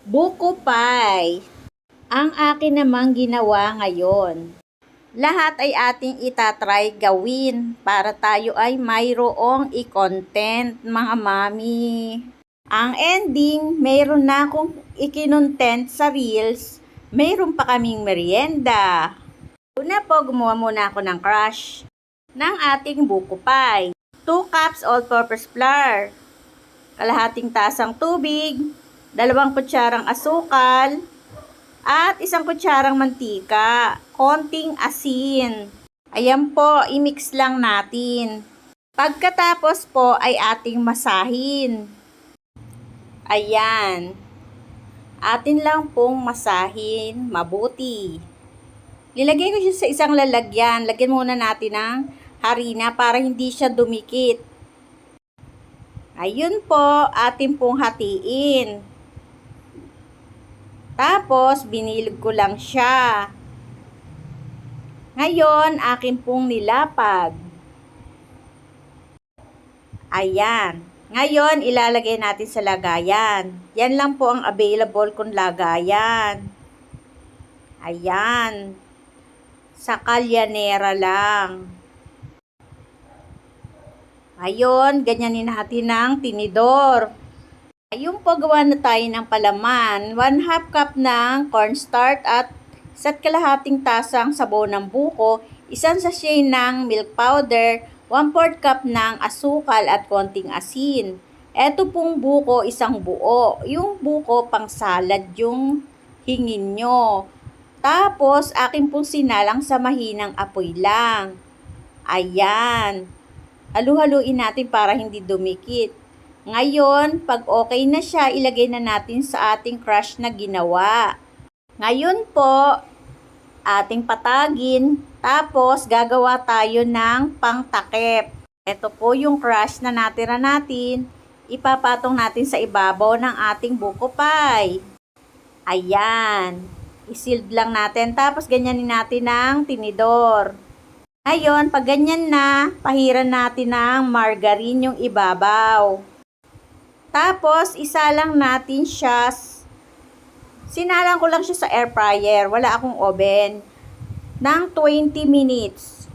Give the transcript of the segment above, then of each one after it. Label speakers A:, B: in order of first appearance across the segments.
A: Buko pie. Ang akin namang ginawa ngayon. Lahat ay ating itatry gawin para tayo ay mayroong i-content, mga mami. Ang ending, mayroon na akong ikinontent sa Reels, mayroon pa kaming merienda. Una po, gumawa muna ako ng crush ng ating buko pie. 2 cups all-purpose flour, kalahating tasang tubig, 2 kutsarang asukal, at 1 kutsarang mantika, konting asin. Ayan po, i-mix lang natin. Pagkatapos po ay ating masahin. Ayan. Atin lang pong masahin mabuti. Lilagay ko siya sa isang lalagyan. Lagyan muna natin ng harina para hindi siya dumikit. Ayun po, atin pong hatiin. Tapos, binilog ko lang siya. Ngayon, akin pong nilapag. Ayan. Ngayon, ilalagay natin sa lagayan. Yan lang po ang available kong lagayan. Ayan. Sa kalyanera lang. Ngayon, ganyanin natin ng tinidor. Ayun po, gawa na tayo ng palaman. 1/2 cup ng cornstarch at 1/2 tasang sabaw ng buko, 1 sachet ng milk powder, 1/4 cup ng asukal at konting asin. Eto pong buko, isang buo. Yung buko pang salad yung hingin nyo. Tapos, akin pong sinalang sa mahinang apoy lang. Ayan. Halu-haluin natin para hindi dumikit. Ngayon, pag okay na siya, ilagay na natin sa ating crush na ginawa. Ngayon po, ating patagin, tapos gagawa tayo ng pangtakip. Ito po yung crush na natira natin. Ipapatong natin sa ibabaw ng ating buko pie. Ayan. I-sealed lang natin, tapos ganyanin natin ng tinidor. Ngayon, pag ganyan na, pahiran natin ng margarine yung ibabaw. Tapos, isalang natin siya. Sinalang ko lang siya sa air fryer. Wala akong oven. Ng 20 minutes.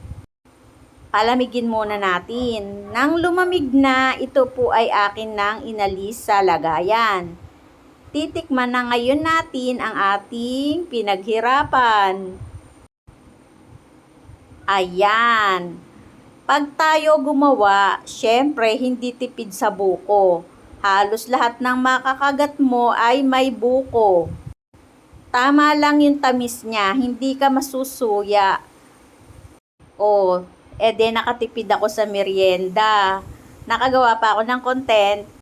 A: Palamigin muna natin. Nang lumamig na, ito po ay akin nang inalis sa lagayan. Titikman na ngayon natin ang ating pinaghirapan. Ayan. Pag tayo gumawa, syempre hindi tipid sa buko. Halos lahat ng makakagat mo ay may buko. Tama lang yung tamis niya, hindi ka masusuya. O, ede nakatipid ako sa merienda. Nakagawa pa ako ng content.